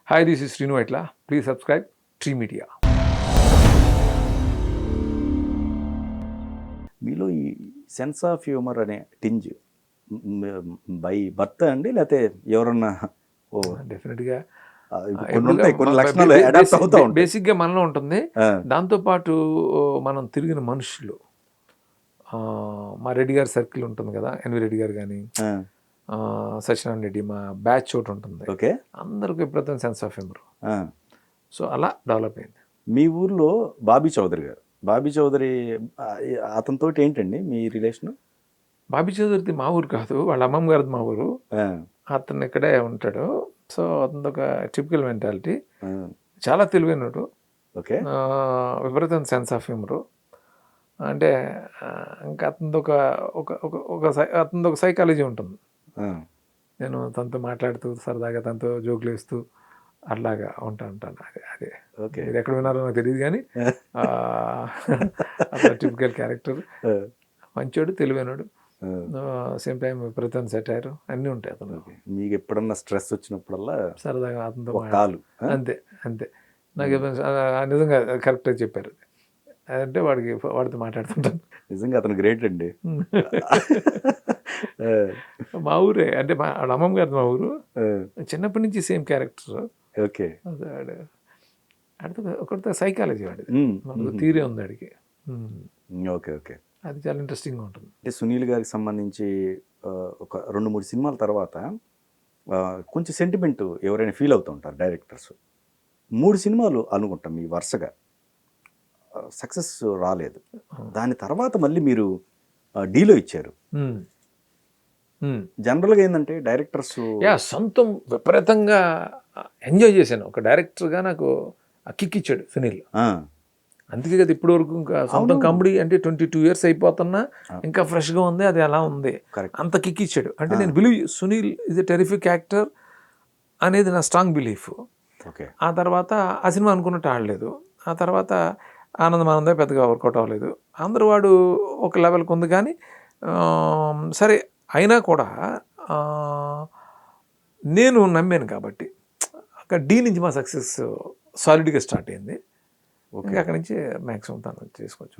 Hi, this is Srinu Aitla. Please subscribe Tree Media. మీలో ఈ sense of humour అనే tinge by birth అండి, లేకపోతే ఎవరన్నా డెఫినెట్గా కొన్ని ఉంటాయి, కొన్ని లక్షణాలు అడాప్ట్ అవుతూ ఉంటాయి. బేసిక్గా మనలో ఉంటుంది. దాంతోపాటు మనం తిరిగిన మనుషులు, మా రెడ్డి గారి సర్కిల్ ఉంటుంది కదా, ఎన్వి రెడ్డి గారు కానీ సత్యనారాయణ రెడ్డి, మా బ్యాచ్ ఒకటి ఉంటుంది. ఓకే, అందరికి విపరీతం సెన్స్ ఆఫ్ హ్యూమర్. సో అలా డెవలప్ అయింది. మీ ఊర్లో బాబీ చౌదరి అతనితో ఏంటండి మీ రిలేషన్? బాబీ చౌదరిది మా ఊరు కాదు, వాళ్ళ అమ్మమ్మ గారిది మా ఊరు. అతను ఇక్కడే ఉంటాడు. సో అతను ఒక టిపికల్ మెంటాలిటీ, చాలా తెలివైనడు. ఓకే, విపరీతం సెన్స్ ఆఫ్ హ్యూమరు. అంటే ఇంకా అతనిది ఒక సైకాలజీ ఉంటుంది. నేను తనతో మాట్లాడుతూ సరదాగా తనతో జోకులు వేస్తూ అట్లాగా ఉంటాను. అదే ఓకే, మీరు ఎక్కడ విన్నారో నాకు తెలియదు కానీ అతను టిపికల్ క్యారెక్టర్. మంచోడు, తెలివైనడు, సేమ్ టైం విపరీతం సెటైర్ అన్నీ ఉంటాయి అతను. మీకు ఎప్పుడన్నా స్ట్రెస్ వచ్చినప్పుడల్లా సరదాగా అతనితో కాలు అంతే. నాకు నిజంగా కరెక్ట్గా చెప్పారు. అదంటే వాడితో మాట్లాడుతుంటాను. నిజంగా అతను గ్రేట్ అండి. మా ఊరే, అంటే వాళ్ళ అమ్మమ్మ గారు మా ఊరు. చిన్నప్పటి నుంచి సేమ్ క్యారెక్టర్. ఓకే, ఒకటితో సైకాలజీ వాడిది, థియరీ ఉంది వాడికి. ఓకే ఓకే, అది చాలా ఇంట్రెస్టింగ్గా ఉంటుంది. అంటే సునీల్ గారికి సంబంధించి ఒక 2-3 సినిమాల తర్వాత కొంచెం సెంటిమెంట్ ఎవరైనా ఫీల్ అవుతూ ఉంటారు డైరెక్టర్స్. 3 సినిమాలు అనుకుంటాం మీ వరుసగా సక్సెస్ రాలేదు. దాని తర్వాత మళ్ళీ మీరు డీలో ఇచ్చారు. జనరల్గా ఏంటంటే డైరెక్టర్స్ సొంతం విపరీతంగా ఎంజాయ్ చేశాను. ఒక డైరెక్టర్గా నాకు కిక్ ఇచ్చాడు సునీల్. అందుకే కదా ఇప్పటి వరకు ఇంకా సొంతం కామెడీ అంటే 22 years అయిపోతున్నా ఇంకా ఫ్రెష్గా ఉంది. అది అలా ఉంది, అంత కిక్ ఇచ్చాడు. అంటే నేను believe Sunil is a terrific actor అనేది నా స్ట్రాంగ్ బిలీఫ్. ఆ తర్వాత ఆ సినిమా అనుకున్నట్టు ఆడలేదు. ఆ తర్వాత ఆనందమానందే పెద్దగా వర్కౌట్ అవ్వలేదు. అందరూ వాడు ఒక లెవెల్కి ఉంది కానీ సరే అయినా కూడా నేను నమ్మాను కాబట్టి అక్కడ డి నుంచి మా సక్సెస్ సాలిడ్గా స్టార్ట్ అయింది. ఇంకా అక్కడి నుంచి మ్యాక్సిమం తను చేసుకోవచ్చు.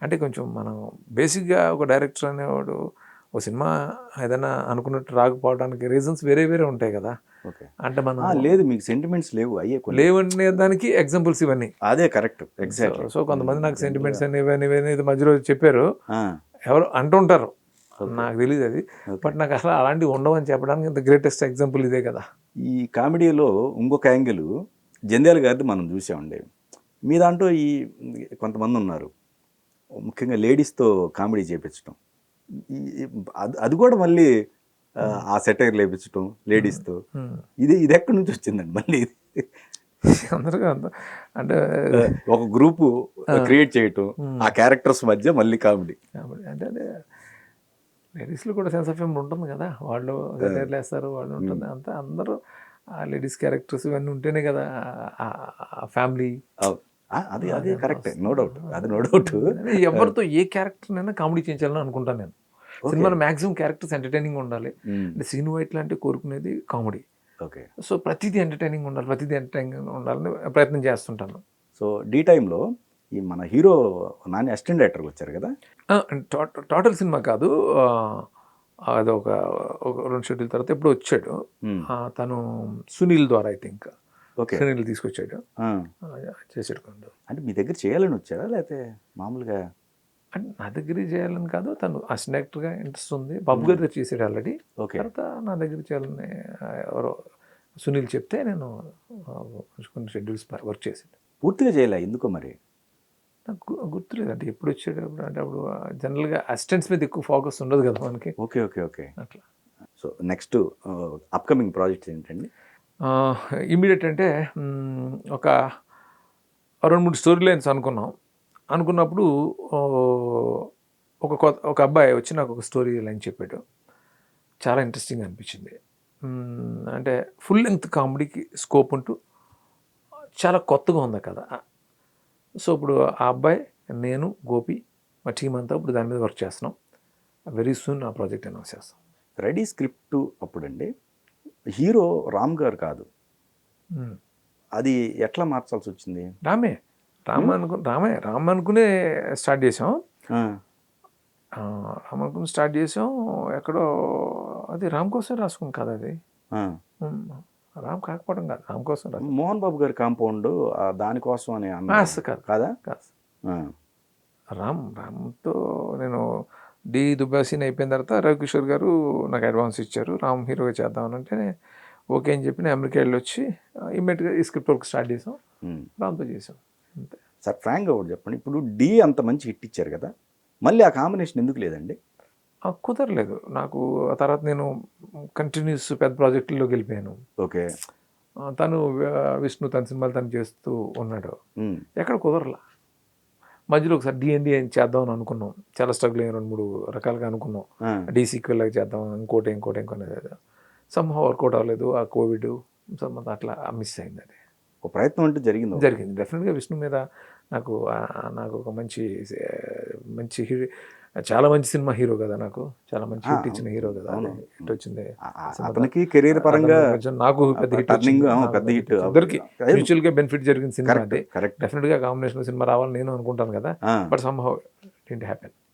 అంటే కొంచెం మనం బేసిక్గా ఒక డైరెక్టర్ అనేవాడు ఒక సినిమా ఏదైనా అనుకున్నట్టు రాకపోవడానికి రీజన్స్ వేరే ఉంటాయి కదా. అంటే మనం లేదు, మీకు సెంటిమెంట్స్ లేవనే దానికి ఎగ్జాంపుల్స్ ఇవన్నీ. అదే కరెక్ట్, ఎగ్జాక్ట్లీ. సో కొంతమంది నాకు సెంటిమెంట్స్ అని ఇవన్నీ మధ్యలో చెప్పారు, ఎవరు అంటుంటారు, నాకు తెలియదు అది. బట్ నాకు అసలు అలాంటివి ఉండవని చెప్పడానికి ఇంత గ్రేటెస్ట్ ఎగ్జాంపుల్ ఇదే కదా. ఈ కామెడీలో ఇంకొక యాంగిల్ జంధ్యాల గారిది మనం చూసామండి. మీ దాంట్లో ఈ కొంతమంది ఉన్నారు, ముఖ్యంగా లేడీస్తో కామెడీ చేయించడం. అది కూడా మళ్ళీ ఆ సెటైర్ లేపించడం లేడీస్తో, ఇది ఎక్కడి నుంచి వచ్చిందండి మళ్ళీ? అందరికీ అంటే ఒక గ్రూపు క్రియేట్ చేయటం, ఆ క్యారెక్టర్స్ మధ్య మళ్ళీ కామెడీ. అంటే లేడీస్లో కూడా సెన్స్ ఆఫ్ హ్యూమర్ ఉంటుంది కదా, వాళ్ళు సెటైర్లు వేస్తారు, వాళ్ళు ఉంటుంది అంతా. అందరూ ఆ లేడీస్ క్యారెక్టర్స్ ఇవన్నీ ఉంటేనే కదా ఫ్యామిలీ. అది కరెక్ట్, నో డౌట్. ఎవరితో ఏ క్యారెక్టర్నైనా కామెడీ చేయించాలని అనుకుంటాను నేను. సినిమాలో మ్యాక్సిమం క్యారెక్టర్స్ ఎంటర్టైనింగ్ ఉండాలి. అంటే శ్రీను వైట్ల అంటే కోరుకునేది కామెడీ. సో ప్రతిదీ ఎంటర్టైనింగ్ ఉండాలని ప్రయత్నం చేస్తుంటాను. సో డీ టైంలో ఈ మన హీరో నాని అసిస్టెంట్ డైరెక్టర్కి వచ్చారు కదా. టోటల్ సినిమా కాదు, అది ఒక 2 షెడ్యూల్ తర్వాత ఎప్పుడు వచ్చాడు తను, సునీల్ ద్వారా ఐ థింక్. సునీల్ తీసుకొచ్చాడు, చేసాడు. అంటే మీ దగ్గర చేయాలని వచ్చారా, లేకపోతే మామూలుగా? అంటే నా దగ్గర చేయాలని కాదు, తను అసిస్టెంట్ డైరెక్టర్గా ఇంట్రెస్ట్ ఉంది. బాబు గారి దగ్గర చేసాడు ఆల్రెడీ. తర్వాత నా దగ్గర చేయాలని ఎవరో సునీల్ చెప్తే నేను కొన్ని షెడ్యూల్స్ వర్క్ చేసాడు. పూర్తిగా చేయలే, ఎందుకో మరి నాకు గుర్తులేదు. అంటే ఎప్పుడు వచ్చాడు అంటే అప్పుడు జనరల్గా అసిస్టెంట్స్ మీద ఎక్కువ ఫోకస్ ఉండదు కదా మనకి. ఓకే అట్లా. సో నెక్స్ట్ అప్కమింగ్ ప్రాజెక్ట్స్ ఏంటండి? ఇమీడియట్ అంటే ఒక 2-3 స్టోరీ లైన్స్ అనుకున్నప్పుడు ఒక అబ్బాయి వచ్చి నాకు ఒక స్టోరీ లైన్ చెప్పాడు. చాలా ఇంట్రెస్టింగ్ అనిపించింది. అంటే ఫుల్ లెంగ్త్ కామెడీకి స్కోప్ ఉంటూ చాలా కొత్తగా ఉంది కదా. సో ఇప్పుడు ఆ అబ్బాయి, నేను, గోపి, మా టీం అంతా ఇప్పుడు దాని మీద వర్క్ చేస్తున్నాం. వెరీ సూన్ ఆ ప్రాజెక్ట్ అనౌన్స్ చేస్తాం. రెడీ స్క్రిప్ట్ అప్పుడండి హీరో రామ్ గారు కాదు, అది ఎట్లా మార్చాల్సి వచ్చింది? రామ్ అనుకునే స్టార్ట్ చేసాం. ఆ, రామ్ అనుకుని స్టార్ట్ చేసాం. ఎక్కడో అది రామ్ కోసం రాసుకుని కాదు అది. ఆ. రామ్ కాకపోవడం కాదు, రామ్ కోసం రాసు. మోహన్ బాబు గారి కాంపౌండ్ దానికోసం అని అన్నారు కాదు కాదా? కాదు. ఆ, రామ్తో నేను డి దుబ్బా సీన్ అయిపోయిన తర్వాత రవికిషోర్ గారు నాకు అడ్వాన్స్ ఇచ్చారు, రామ్ హీరోగా చేద్దామనంటే ఓకే అని చెప్పి నేను అమెరికా వెళ్ళి వచ్చి ఇమ్మీడియట్గా ఈ స్క్రిప్ట్ వర్క్ స్టార్ట్ చేసాం, రామ్తో చేసాం అంతే. సార్ ఫ్రాంక్గా ఒకటి చెప్పండి, ఇప్పుడు డి అంత మంచి హిట్ ఇచ్చారు కదా, మళ్ళీ ఆ కాంబినేషన్ ఎందుకు లేదండి? కుదరలేదు నాకు. ఆ తర్వాత నేను కంటిన్యూస్ పెద్ద ప్రాజెక్టుల్లోకి వెళ్ళిపోయాను. ఓకే. తను విష్ణు తన సినిమాలు తను చేస్తూ ఉన్నాడు, ఉమ్, ఎక్కడ కుదరలా. మధ్యలో ఒకసారి డిఎన్డి అని చేద్దామని అనుకున్నాం, చాలా స్ట్రగుల్ అయ్యి 2-3 రకాలుగా అనుకున్నాం. ఆ, డీ సీక్వెల్ లాగా చేద్దాం, ఇంకోటి సంహా వర్కౌట్ అవ్వలేదు. ఆ కోవిడ్ అట్లా మిస్ అయింది. అది ఒక ప్రయత్నం అంటే జరిగింది. జరిగింది డెఫినెట్గా. విష్ణు మీద నాకు నాకు ఒక మంచి మంచి చాలా మంచి సినిమా హీరో కదా, నాకు చాలా మంచి హిట్ ఇచ్చిన హీరో కదా. హిట్ వచ్చింది అతనికి కెరీర్ పరంగా, నాకు పెద్ద హిట్ టర్నింగ్ పెద్ద హిట్, ఇద్దరికి మ్యూచువల్ గా బెనిఫిట్ జరిగిన సినిమా అది. కరెక్ట్. డెఫినెట్ గా కాంబినేషన్ సినిమా రావాలని నేను అనుకుంటాను కదా, బట్ సమ్హౌ డిడ్ంట్ హ్యాపెన్.